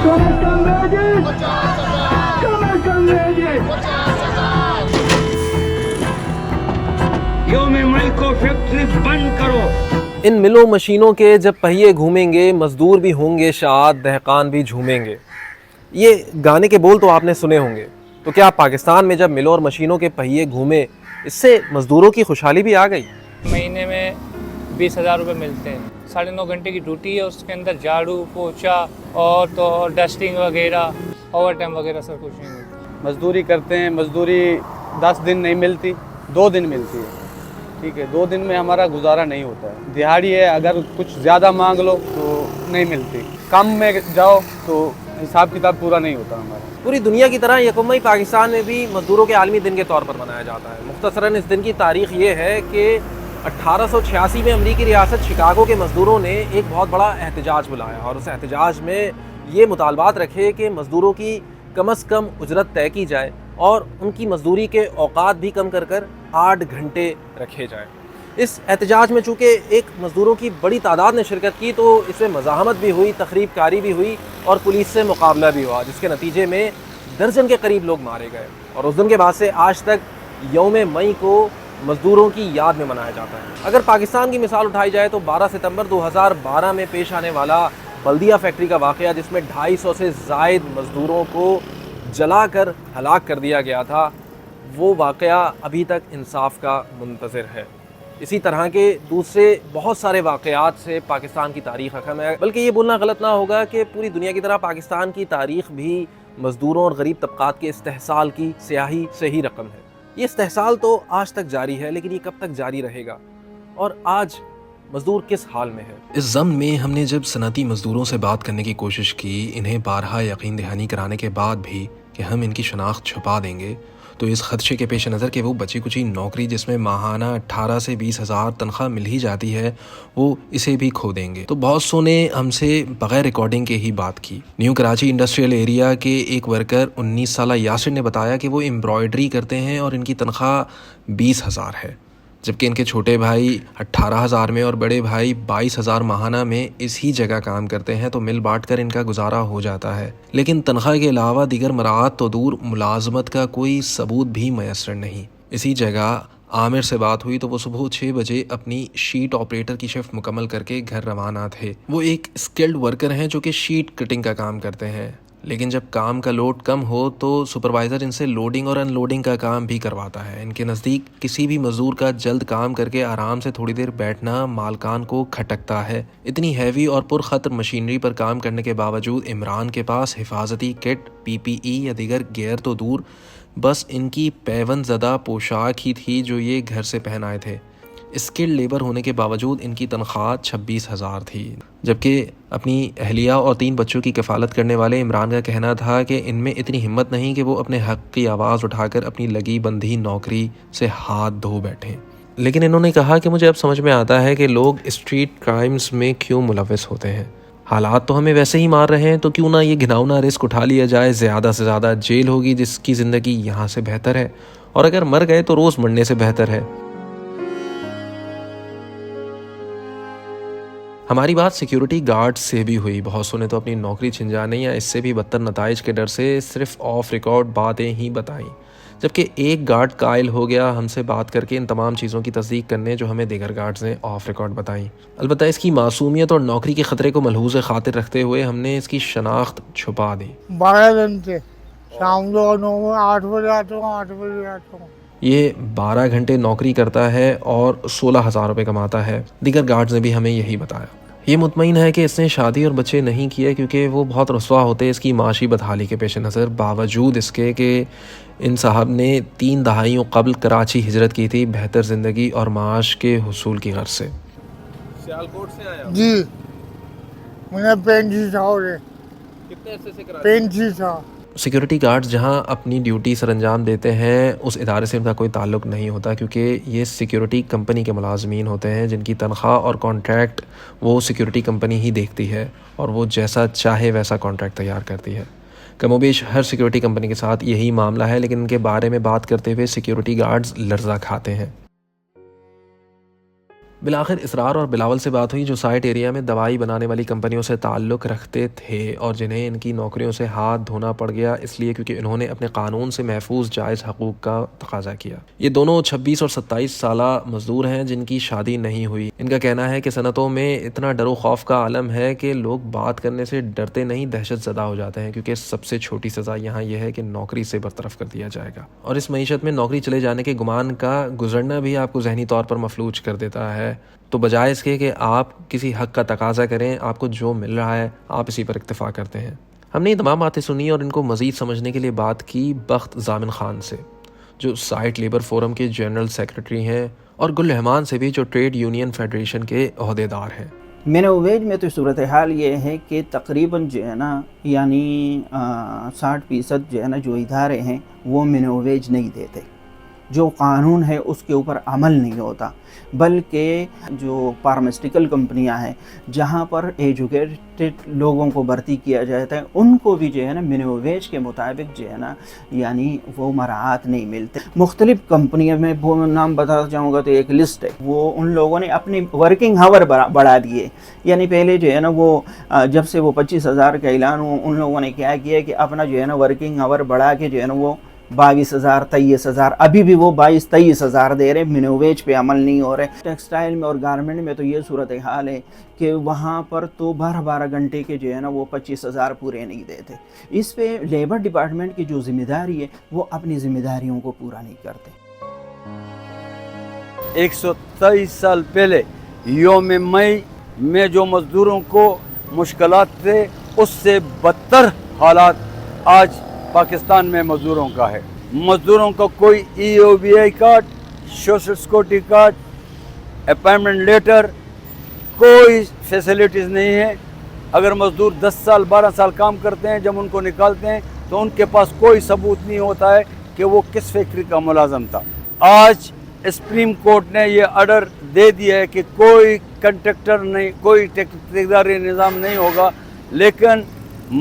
یوم مئی کو فیکٹری بند کرو. ان ملوں مشینوں کے جب پہیے گھومیں گے مزدور بھی ہوں گے شاد، دہقان بھی جھومیں گے. یہ گانے کے بول تو آپ نے سنے ہوں گے. تو کیا پاکستان میں جب ملوں اور مشینوں کے پہیے گھومے اس سے مزدوروں کی خوشحالی بھی آ گئی؟ مہینے میں 20,000 روپے ملتے ہیں. 9.5 گھنٹے کی ڈیوٹی ہے، اس کے اندر جھاڑو پوچھا اور تو ڈسٹنگ وغیرہ، اوور ٹائم وغیرہ سب کچھ نہیں ملتا. مزدوری کرتے ہیں، مزدوری 10 دن نہیں ملتی، 2 دن ملتی ہے. ٹھیک ہے، 2 دن میں ہمارا گزارا نہیں ہوتا ہے. دہاڑی ہے، اگر کچھ زیادہ مانگ لو تو نہیں ملتی. کم میں جاؤ تو حساب کتاب پورا نہیں ہوتا ہمارا. پوری دنیا کی طرح یکم مئی پاکستان میں بھی مزدوروں کے عالمی دن کے طور پر منایا جاتا ہے. مختصراً اس دن کی تاریخ یہ ہے کہ 1886 میں امریکی ریاست شکاگو کے مزدوروں نے ایک بہت بڑا احتجاج بلایا اور اس احتجاج میں یہ مطالبات رکھے کہ مزدوروں کی کم از کم اجرت طے کی جائے اور ان کی مزدوری کے اوقات بھی کم کر 8 گھنٹے رکھے جائیں. اس احتجاج میں چونکہ ایک مزدوروں کی بڑی تعداد نے شرکت کی تو اس میں مزاحمت بھی ہوئی، تخریب کاری بھی ہوئی اور پولیس سے مقابلہ بھی ہوا، جس کے نتیجے میں درجن کے قریب لوگ مارے گئے. اور اس دن کے بعد سے آج تک یوم مئی کو مزدوروں کی یاد میں منایا جاتا ہے. اگر پاکستان کی مثال اٹھائی جائے تو 12 ستمبر 2012 میں پیش آنے والا بلدیہ فیکٹری کا واقعہ، جس میں 250 سے زائد مزدوروں کو جلا کر ہلاک کر دیا گیا تھا، وہ واقعہ ابھی تک انصاف کا منتظر ہے. اسی طرح کے دوسرے بہت سارے واقعات سے پاکستان کی تاریخ رقم ہے. بلکہ یہ بولنا غلط نہ ہوگا کہ پوری دنیا کی طرح پاکستان کی تاریخ بھی مزدوروں اور غریب طبقات کے استحصال کی سیاہی سے ہی رقم ہے. یہ استحصال تو آج تک جاری ہے، لیکن یہ کب تک جاری رہے گا اور آج مزدور کس حال میں ہے؟ اس ضمن میں ہم نے جب صنعتی مزدوروں سے بات کرنے کی کوشش کی، انہیں بارہا یقین دہانی کرانے کے بعد بھی کہ ہم ان کی شناخت چھپا دیں گے، تو اس خدشے کے پیش نظر کہ وہ بچی کچی نوکری جس میں ماہانہ 18 سے 20 ہزار تنخواہ مل ہی جاتی ہے، وہ اسے بھی کھو دیں گے. تو بہت سو نے ہم سے بغیر ریکارڈنگ کے ہی بات کی. نیو کراچی انڈسٹریل ایریا کے ایک ورکر 19 سالہ یاسر نے بتایا کہ وہ امبرائڈری کرتے ہیں اور ان کی تنخواہ 20,000 ہے، جبکہ ان کے چھوٹے بھائی 18,000 میں اور بڑے بھائی 22,000 ماہانہ میں اس ہی جگہ کام کرتے ہیں. تو مل بانٹ کر ان کا گزارا ہو جاتا ہے، لیکن تنخواہ کے علاوہ دیگر مراعات تو دور، ملازمت کا کوئی ثبوت بھی میسر نہیں. اسی جگہ عامر سے بات ہوئی تو وہ صبح 6 بجے اپنی شیٹ آپریٹر کی شفٹ مکمل کر کے گھر روانہ تھے. وہ ایک اسکلڈ ورکر ہیں جو کہ شیٹ کٹنگ کا کام کرتے ہیں، لیکن جب کام کا لوڈ کم ہو تو سپروائزر ان سے لوڈنگ اور ان لوڈنگ کا کام بھی کرواتا ہے. ان کے نزدیک کسی بھی مزدور کا جلد کام کر کے آرام سے تھوڑی دیر بیٹھنا مالکان کو کھٹکتا ہے. اتنی ہیوی اور پرخطر مشینری پر کام کرنے کے باوجود عمران کے پاس حفاظتی کٹ، PPE یا دیگر گیئر تو دور، بس ان کی پیوند زدہ پوشاک ہی تھی جو یہ گھر سے پہن آئے تھے. اسکل لیبر ہونے کے باوجود ان کی تنخواہ 26,000 تھی، جبکہ اپنی اہلیہ اور 3 بچوں کی کفالت کرنے والے عمران کا کہنا تھا کہ ان میں اتنی ہمت نہیں کہ وہ اپنے حق کی آواز اٹھا کر اپنی لگی بندھی نوکری سے ہاتھ دھو بیٹھیں. لیکن انہوں نے کہا کہ مجھے اب سمجھ میں آتا ہے کہ لوگ اسٹریٹ کرائمز میں کیوں ملوث ہوتے ہیں. حالات تو ہمیں ویسے ہی مار رہے ہیں، تو کیوں نہ یہ گھناؤنا رسک اٹھا لیا جائے. زیادہ سے زیادہ جیل ہوگی جس کی زندگی یہاں سے بہتر ہے، اور اگر مر گئے تو روز مرنے سے بہتر ہے. ہماری بات سیکیورٹی گارڈ سے بھی ہوئی. بہت سو نے تو اپنی نوکری چھن جانے یا اس سے بھی بدتر نتائج کے ڈر سے صرف آف ریکارڈ باتیں ہی بتائیں، جبکہ ایک گارڈ قائل ہو گیا ہم سے بات کر کے ان تمام چیزوں کی تصدیق کرنے جو ہمیں دیگر گارڈز نے آف ریکارڈ بتائیں. البتہ اس کی معصومیت اور نوکری کے خطرے کو ملحوظ خاطر رکھتے ہوئے ہم نے اس کی شناخت چھپا دی. 12 گھنٹے شام کو 8 بجے آتا ہوں، 8 بجے آتا ہوں. یہ 12 گھنٹے نوکری کرتا ہے اور 16,000 روپے کماتا ہے. دیگر گارڈز نے بھی ہمیں یہی بتایا. یہ مطمئن ہے کہ اس نے شادی اور بچے نہیں کیے کیونکہ وہ بہت رسوا ہوتے اس کی معاشی بدحالی کے پیش نظر، باوجود اس کے کہ ان صاحب نے 3 دہائیوں قبل کراچی ہجرت کی تھی بہتر زندگی اور معاش کے حصول کی غرض سے. سیالکوٹ سے آیا جی مجھے پینٹی تھا، اور کتنے عرصے سے کراچی؟ پینٹی تھا. سیکیورٹی گارڈز جہاں اپنی ڈیوٹی سر انجام دیتے ہیں اس ادارے سے ان کا کوئی تعلق نہیں ہوتا، کیونکہ یہ سیکیورٹی کمپنی کے ملازمین ہوتے ہیں جن کی تنخواہ اور کانٹریکٹ وہ سیکیورٹی کمپنی ہی دیکھتی ہے اور وہ جیسا چاہے ویسا کانٹریکٹ تیار کرتی ہے. کم و بیش ہر سیکیورٹی کمپنی کے ساتھ یہی معاملہ ہے، لیکن ان کے بارے میں بات کرتے ہوئے سیکیورٹی گارڈز لرزہ کھاتے ہیں. بالآخر اسرار اور بلاول سے بات ہوئی جو سائٹ ایریا میں دوائی بنانے والی کمپنیوں سے تعلق رکھتے تھے اور جنہیں ان کی نوکریوں سے ہاتھ دھونا پڑ گیا اس لیے کیونکہ انہوں نے اپنے قانون سے محفوظ جائز حقوق کا تقاضا کیا۔ یہ دونوں 26 اور 27 سالہ مزدور ہیں جن کی شادی نہیں ہوئی۔ ان کا کہنا ہے کہ صنعتوں میں اتنا ڈر و خوف کا عالم ہے کہ لوگ بات کرنے سے ڈرتے نہیں، دہشت زدہ ہو جاتے ہیں، کیونکہ سب سے چھوٹی سزا یہاں یہ ہے کہ نوکری سے برطرف کر دیا جائے گا۔ اور اس معیشت میں نوکری چلے جانے کے گمان کا گزرنا بھی آپ کو ذہنی طور پر مفلوج کر دیتا ہے، تو بجائے اس کے کہ آپ کسی حق کا تقاضا کریں، آپ کو جو مل رہا ہے آپ اسی پر اکتفا کرتے ہیں۔ ہم نے یہ تمام باتیں سنی اور ان کو مزید سمجھنے کے لیے بات کی بخت ضامن خان سے جو سائٹ لیبر فورم کے جنرل سیکرٹری ہیں، اور گل رحمان سے بھی جو ٹریڈ یونین فیڈریشن کے عہدیدار ہیں۔ منیمم ویج میں تو صورتحال یہ ہے کہ تقریباً جو ہے نا یعنی 60% جو ہے نا جو ادارے ہیں وہ منیمم ویج نہیں دیتے، جو قانون ہے اس کے اوپر عمل نہیں ہوتا، بلکہ جو فارماسٹیکل کمپنیاں ہیں جہاں پر ایجوکیٹڈ لوگوں کو بھرتی کیا جاتا ہے ان کو بھی جو ہے نا منیمم ویج کے مطابق جو ہے نا یعنی وہ مراعات نہیں ملتے۔ مختلف کمپنیوں میں وہ نام بتا چاہوں گا تو ایک لسٹ ہے، وہ ان لوگوں نے اپنی ورکنگ ہاور بڑھا دیے، یعنی پہلے جو ہے نا وہ جب سے وہ 25,000 کا اعلان ہو ان لوگوں نے کیا کیا کہ اپنا جو ہے نا ورکنگ ہاور بڑھا کے جو ہے نا وہ 22,000 23,000 ابھی بھی وہ 22-23,000 دے رہے، منیمم ویج پہ عمل نہیں ہو رہے۔ ٹیکسٹائل میں اور گارمنٹ میں تو یہ صورتحال ہے کہ وہاں پر تو 12 گھنٹے کے جو ہے نا وہ 25,000 پورے نہیں دیتے۔ اس پہ لیبر ڈپارٹمنٹ کی جو ذمہ داری ہے وہ اپنی ذمہ داریوں کو پورا نہیں کرتے۔ 123 سال پہلے یوم مئی میں جو مزدوروں کو مشکلات تھے اس سے بدتر حالات آج پاکستان میں مزدوروں کا ہے۔ مزدوروں کا کوئی EOBI card, social security card, appointment letter, کوئی فیسلٹیز نہیں ہے۔ اگر مزدور 10 سال 12 سال کام کرتے ہیں، جب ان کو نکالتے ہیں تو ان کے پاس کوئی ثبوت نہیں ہوتا ہے کہ وہ کس فیکٹری کا ملازم تھا۔ آج سپریم کورٹ نے یہ آرڈر دے دیا ہے کہ کوئی کنٹریکٹر نہیں، کوئی ٹھیکیداری نظام نہیں ہوگا، لیکن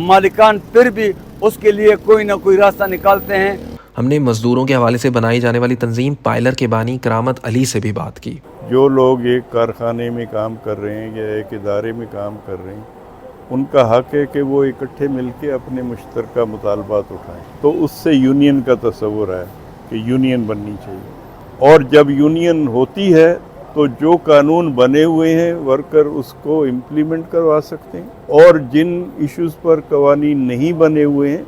مالکان پھر بھی اس کے لیے کوئی نہ کوئی راستہ نکالتے ہیں۔ ہم نے مزدوروں کے حوالے سے بنائی جانے والی تنظیم پائلر کے بانی کرامت علی سے بھی بات کی۔ جو لوگ ایک کارخانے میں کام کر رہے ہیں یا ایک ادارے میں کام کر رہے ہیں ان کا حق ہے کہ وہ اکٹھے مل کے اپنے مشترکہ مطالبات اٹھائیں، تو اس سے یونین کا تصور ہے کہ یونین بننی چاہیے، اور جب یونین ہوتی ہے تو جو قانون بنے ہوئے ہیں ورکر اس کو امپلیمنٹ کروا سکتے ہیں، اور جن ایشوز پر قوانین نہیں بنے ہوئے ہیں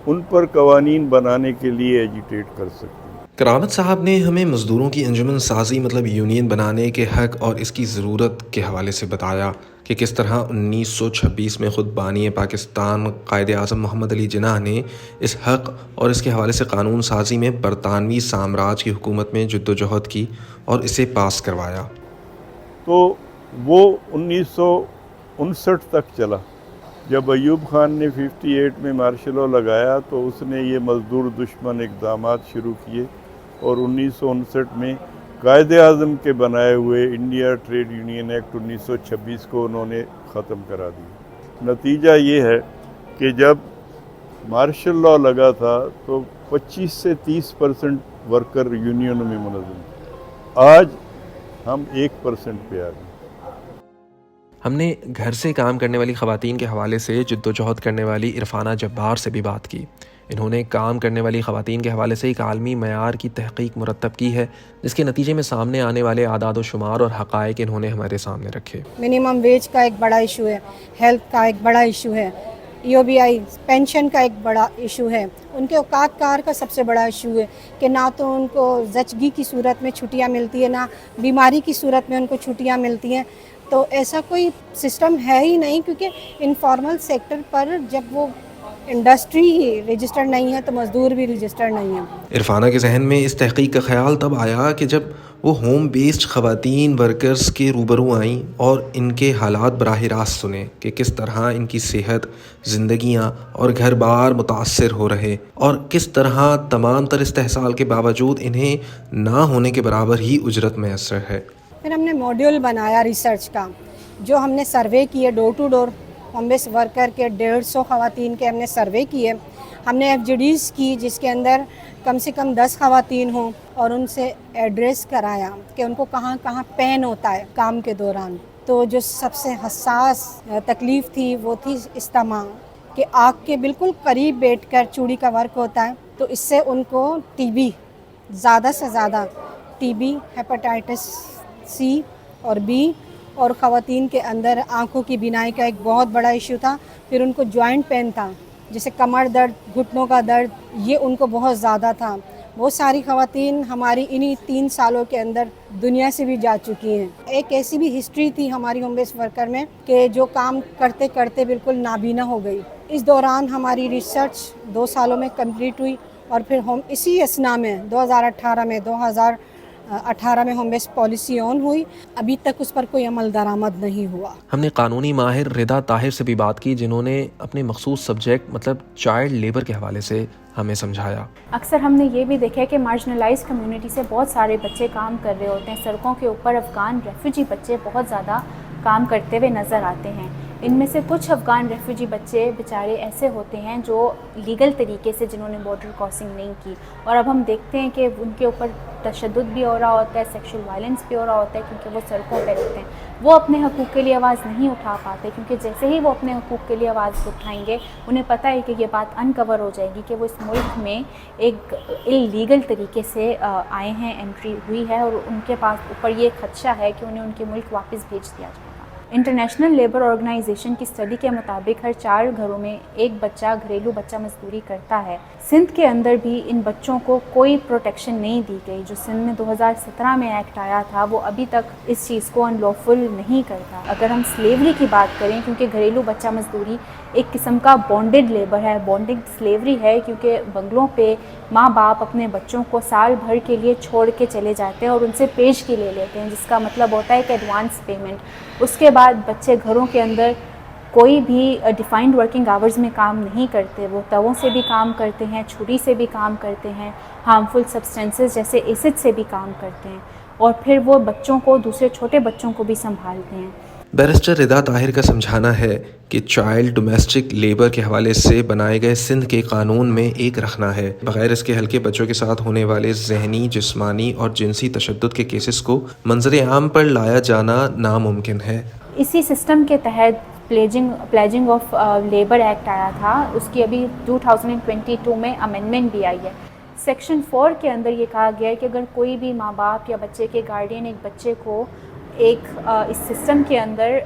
ان پر قوانین بنانے کے لیے ایجیٹیٹ کر سکتے ہیں۔ کرامت صاحب نے ہمیں مزدوروں کی انجمن سازی مطلب یونین بنانے کے حق اور اس کی ضرورت کے حوالے سے بتایا کہ کس طرح 1926 میں خود بانی پاکستان قائد اعظم محمد علی جناح نے اس حق اور اس کے حوالے سے قانون سازی میں برطانوی سامراج کی حکومت میں جد و جہد کی اور اسے پاس کروایا۔ تو وہ 1959 تک چلا۔ جب ایوب خان نے 58 میں مارشل لاء لگایا تو اس نے یہ مزدور دشمن اقدامات شروع کیے، اور 1959 میں قائد اعظم کے بنائے ہوئے انڈیا ٹریڈ یونین ایکٹ 1926 کو انہوں نے ختم کرا دیا۔ نتیجہ یہ ہے کہ جب مارشل لاء لگا تھا تو 25 سے 30% ورکر یونینوں میں منظم تھے، آج ہم 1% پہ آ گئے۔ ہم نے گھر سے کام کرنے والی خواتین کے حوالے سے جد و جہد کرنے والی عرفانہ جبار سے بھی بات کی۔ انہوں نے کام کرنے والی خواتین کے حوالے سے ایک عالمی معیار کی تحقیق مرتب کی ہے جس کے نتیجے میں سامنے آنے والے اعداد و شمار اور حقائق انہوں نے ہمارے سامنے رکھے۔ منیمم ویج کا ایک بڑا ایشو ہے، ہیلتھ کا ایک بڑا ایشو ہے، EOBI پینشن کا ایک بڑا ایشو ہے، ان کے اوقات کار کا سب سے بڑا ایشو ہے کہ نہ تو ان کو زچگی کی صورت میں چھٹیاں ملتی ہیں، نہ بیماری کی صورت میں ان کو چھٹیاں ملتی ہیں۔ تو ایسا کوئی سسٹم ہے ہی نہیں، کیونکہ انفارمل سیکٹر پر جب وہ انڈسٹری ہی رجسٹرڈ نہیں ہے تو مزدور بھی رجسٹرڈ نہیں ہے۔ عرفانہ کے ذہن میں اس تحقیق کا خیال تب آیا کہ جب وہ ہوم بیسڈ خواتین ورکرز کے روبرو آئیں اور ان کے حالات براہ راست سنیں کہ کس طرح ان کی صحت، زندگیاں اور گھر بار متاثر ہو رہے، اور کس طرح تمام تر استحصال کے باوجود انہیں نہ ہونے کے برابر ہی اجرت میسر ہے۔ پھر ہم نے ماڈیول بنایا ریسرچ کا، جو ہم نے سروے کیے door to door, home base worker کے 150 خواتین کے ہم نے سروے کیے، ہم نے FGDs کی جس کے اندر کم سے کم 10 خواتین ہوں اور ان سے ایڈریس کرایا کہ ان کو کہاں کہاں پین ہوتا ہے کام کے دوران. تو جو سب سے حساس تکلیف تھی وہ تھی استما، کہ آنکھ کے بالکل قریب بیٹھ کر چوڑی کا ورک ہوتا ہے، تو اس سے ان کو ٹی بی، زیادہ سے زیادہ ٹی بی، ہیپاٹائٹس C اور B، اور خواتین کے اندر آنکھوں کی بینائی کا ایک بہت بڑا ایشو تھا. پھر ان کو جوائنٹ پین تھا، جیسے کمر درد، گھٹنوں کا درد، یہ ان کو بہت زیادہ تھا. وہ ساری خواتین ہماری انہی 3 سالوں کے اندر دنیا سے بھی جا چکی ہیں. ایک ایسی بھی ہسٹری تھی ہماری ہوم بیس ورکر میں کہ جو کام کرتے کرتے بالکل نابینا ہو گئی. اس دوران ہماری ریسرچ 2 سالوں میں کمپلیٹ ہوئی، اور پھر ہم اسی اسنا میں 2018 میں ہوم بیس پالیسی آن ہوئی. ابھی تک اس پر کوئی عمل درآمد نہیں ہوا. ہم نے قانونی ماہر رضا طاہر سے بھی بات کی، جنہوں نے اپنے مخصوص سبجیکٹ مطلب چائلڈ لیبر کے حوالے سے ہمیں سمجھایا. اکثر ہم نے یہ بھی دیکھا ہے کہ مارجنلائز کمیونٹی سے بہت سارے بچے کام کر رہے ہوتے ہیں. سڑکوں کے اوپر افغان ریفیوجی بچے بہت زیادہ کام کرتے ہوئے نظر آتے ہیں. ان میں سے کچھ افغان ریفیوجی بچے بیچارے ایسے ہوتے ہیں جو لیگل طریقے سے جنہوں نے بارڈر کراسنگ نہیں کی، اور اب ہم دیکھتے ہیں کہ ان کے اوپر تشدد بھی ہو رہا ہوتا ہے، سیکشل وائلنس بھی ہو رہا ہوتا ہے، کیونکہ وہ سڑکوں پہ رہتے ہیں. وہ اپنے حقوق کے لیے آواز نہیں اٹھا پاتے، کیونکہ جیسے ہی وہ اپنے حقوق کے لیے آواز اٹھائیں گے انہیں پتہ ہے کہ یہ بات انکور ہو جائے گی کہ وہ اس ملک میں ایک اللیگل طریقے سے آئے ہیں، انٹری ہوئی ہے، اور ان کے پاس اوپر یہ خدشہ ہے کہ انہیں ان کے ملک واپس بھیج دیا جائے گا. انٹرنیشنل لیبر آرگنائزیشن کی اسٹڈی کے مطابق ہر 4 گھروں میں ایک بچہ گھریلو بچہ مزدوری کرتا ہے. سندھ کے اندر بھی ان بچوں کو کوئی پروٹیکشن نہیں دی گئی. جو سندھ میں 2017 میں ایکٹ آیا تھا وہ ابھی تک اس چیز کو ان لافل نہیں کرتا. اگر ہم سلیوری کی بات کریں، کیونکہ گھریلو بچہ مزدوری ایک قسم کا بانڈڈ لیبر ہے، بانڈڈ سلیوری ہے، کیونکہ بنگلوں پہ ماں باپ اپنے بچوں کو سال بھر کے لیے چھوڑ کے چلے جاتے ہیں اور ان سے پیش کی لے لیتے ہیں، جس کا مطلب ہوتا ہے کہ ایڈوانس پیمنٹ. اس کے بعد بچے گھروں کے اندر کوئی بھی ڈیفائنڈ ورکنگ آورز میں کام نہیں کرتے. وہ تووں سے بھی کام کرتے ہیں، چھری سے بھی کام کرتے ہیں، ہارمفل سبسٹینسز جیسے ایسڈ سے بھی کام کرتے ہیں، اور پھر وہ بچوں کو، دوسرے چھوٹے بچوں کو بھی سنبھالتے ہیں. بیرسٹر رضا طاہر کا سمجھانا ہے کہ چائلڈ ڈومیسٹک لیبر کے حوالے سے بنائے گئے سندھ کے قانون میں ایک رکھنا ہے، بغیر اس کے ہلکے بچوں کے ساتھ ہونے والے ذہنی، جسمانی اور جنسی تشدد کے کیسز کو منظر عام پر لایا جانا ناممکن ہے. اسی سسٹم کے تحت پلیجنگ آف لیبر ایکٹ آیا تھا، اس کی ابھی 2022 میں امینڈمنٹ بھی آئی ہے. سیکشن 4 کے اندر یہ کہا گیا ہے کہ اگر کوئی بھی ماں باپ یا بچے کے گارڈین ایک بچے کو ایک اس سسٹم کے اندر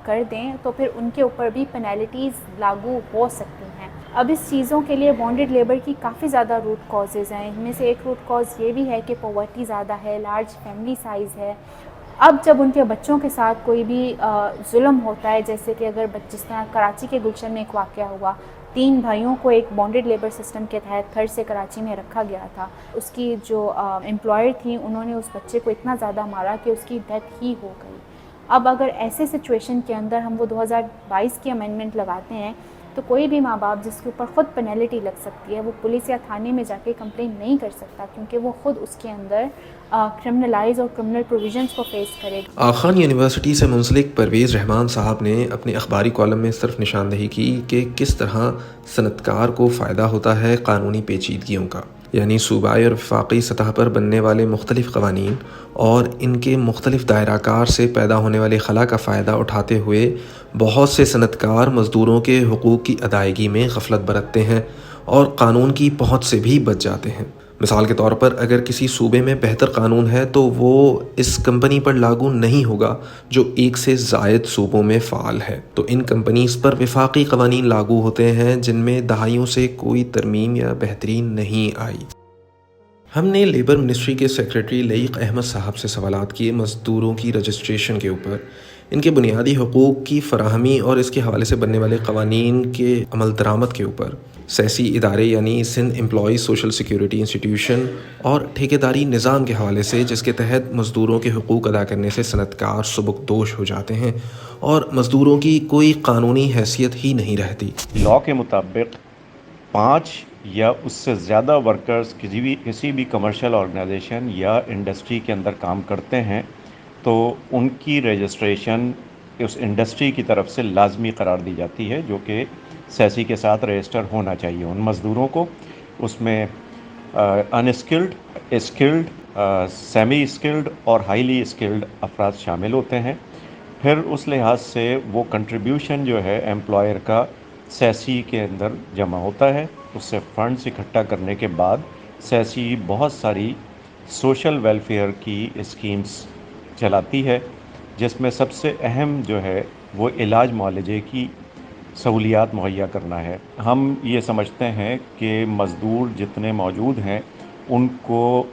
کر دیں تو پھر ان کے اوپر بھی پینالٹیز لاگو ہو سکتی ہیں. اب اس چیزوں کے لیے بانڈڈ لیبر کی کافی زیادہ روٹ کازز ہیں. ان میں سے ایک روٹ کاز یہ بھی ہے کہ پاورٹی زیادہ ہے، لارج فیملی سائز ہے. اب جب ان کے بچوں کے ساتھ کوئی بھی ظلم ہوتا ہے، جیسے کہ اگر جس طرح کراچی کے گلشن میں ایک واقعہ ہوا، 3 بھائیوں کو ایک بانڈڈ لیبر سسٹم کے تحت گھر سے کراچی میں رکھا گیا تھا. اس کی جو امپلائر تھیں انہوں نے اس بچے کو اتنا زیادہ مارا کہ اس کی ڈیتھ ہی ہو گئی. اب اگر ایسے سچویشن کے اندر ہم وہ 2022 کی امینڈمنٹ لگاتے ہیں تو کوئی بھی ماں باپ جس کے اوپر خود پینلٹی لگ سکتی ہے وہ پولیس یا تھانے میں جا کے کمپلین نہیں کر سکتا، کیونکہ وہ خود اس کے اندر کرمنلائز اور کرمنل پروویژنس کو فیس کرے. آخان یونیورسٹی سے منسلک پرویز رحمان صاحب نے اپنے اخباری کالم میں صرف نشاندہی کی کہ کس طرح صنعت کار کو فائدہ ہوتا ہے قانونی پیچیدگیوں کا، یعنی صوبائی اور وفاقی سطح پر بننے والے مختلف قوانین اور ان کے مختلف دائرہ کار سے پیدا ہونے والے خلا کا فائدہ اٹھاتے ہوئے بہت سے صنعت کار مزدوروں کے حقوق کی ادائیگی میں غفلت برتتے ہیں اور قانون کی پہنچ سے بھی بچ جاتے ہیں. مثال کے طور پر اگر کسی صوبے میں بہتر قانون ہے تو وہ اس کمپنی پر لاگو نہیں ہوگا جو 1 سے زائد صوبوں میں فعال ہے، تو ان کمپنیز پر وفاقی قوانین لاگو ہوتے ہیں جن میں دہائیوں سے کوئی ترمیم یا بہترین نہیں آئی. ہم نے لیبر منسٹری کے سیکریٹری لئیق احمد صاحب سے سوالات کیے مزدوروں کی رجسٹریشن کے اوپر، ان کے بنیادی حقوق کی فراہمی اور اس کے حوالے سے بننے والے قوانین کے عمل درآمد کے اوپر، سیاسی ادارے یعنی Sindh employees social security institution اور ٹھیکیداری نظام کے حوالے سے جس کے تحت مزدوروں کے حقوق ادا کرنے سے صنعت کار سبکدوش ہو جاتے ہیں اور مزدوروں کی کوئی قانونی حیثیت ہی نہیں رہتی. لاء کے مطابق 5 یا اس سے زیادہ ورکرز کسی بھی کمرشل آرگنائزیشن یا انڈسٹری کے اندر کام کرتے ہیں تو ان کی رجسٹریشن اس انڈسٹری کی طرف سے لازمی قرار دی جاتی ہے، جو کہ سیسی کے ساتھ رجسٹر ہونا چاہیے ان مزدوروں کو. اس میں انسکلڈ، اسکلڈ، سیمی اسکلڈ اور ہائیلی اسکلڈ افراد شامل ہوتے ہیں. پھر اس لحاظ سے وہ کنٹریبیوشن جو ہے ایمپلائر کا سیسی کے اندر جمع ہوتا ہے. اس سے فنڈز اکٹھا کرنے کے بعد سیسی بہت ساری سوشل ویلفیئر کی اسکیمز چلاتی ہے، جس میں سب سے اہم جو ہے وہ علاج معالجے کی سہولیات مہیا کرنا ہے. ہم یہ سمجھتے ہیں کہ مزدور جتنے موجود ہیں ان کو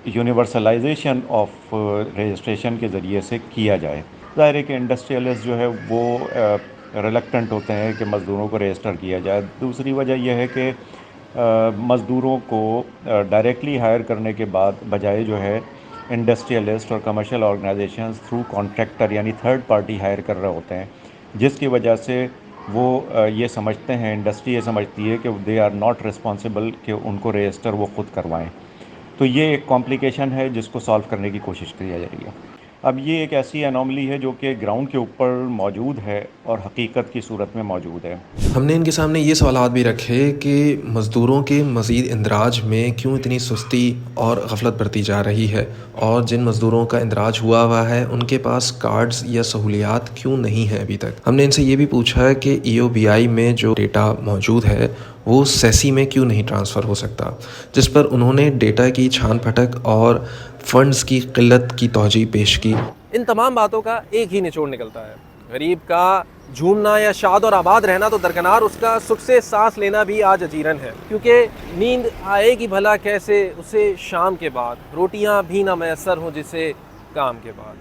یونیورسلائزیشن آف رجسٹریشن کے ذریعے سے کیا جائے. ظاہر ہے کہ انڈسٹریلسٹ جو ہے وہ ریلکٹنٹ ہوتے ہیں کہ مزدوروں کو رجسٹر کیا جائے. دوسری وجہ یہ ہے کہ مزدوروں کو ڈائریکٹلی ہائر کرنے کے بعد بجائے جو ہے انڈسٹریلسٹ اور کمرشل آرگنائزیشنز تھرو کانٹریکٹر یعنی تھرڈ پارٹی ہائر کر رہے ہوتے ہیں، جس کی وجہ سے وہ یہ سمجھتے ہیں، انڈسٹری یہ سمجھتی ہے کہ دے آر ناٹ رسپانسبل کہ ان کو رجسٹر وہ خود کروائیں. تو یہ ایک کمپلیکیشن ہے جس کو سالو کرنے کی کوشش کی جائے گی. اب یہ ایک ایسی انوملی ہے جو کہ گراؤنڈ کے اوپر موجود ہے اور حقیقت کی صورت میں موجود ہے. ہم نے ان کے سامنے یہ سوالات بھی رکھے کہ مزدوروں کے مزید اندراج میں کیوں اتنی سستی اور غفلت برتی جا رہی ہے، اور جن مزدوروں کا اندراج ہوا ہے ان کے پاس کارڈز یا سہولیات کیوں نہیں ہیں ابھی تک. ہم نے ان سے یہ بھی پوچھا کہ EOBI میں جو ڈیٹا موجود ہے وہ سیسی میں کیوں نہیں ٹرانسفر ہو سکتا، جس پر انہوں نے ڈیٹا کی چھان پھٹک اور فنڈز کی قلت کی توجیہ پیش کی. ان تمام باتوں کا ایک ہی نچوڑ نکلتا ہے، غریب کا جھومنا یا شاد اور آباد رہنا تو درکنار، اس کا سکھ سے سانس لینا بھی آج اجیرن ہے. کیونکہ نیند آئے گی بھلا کیسے اسے شام کے بعد، روٹیاں بھی نہ میسر ہوں جسے کام کے بعد.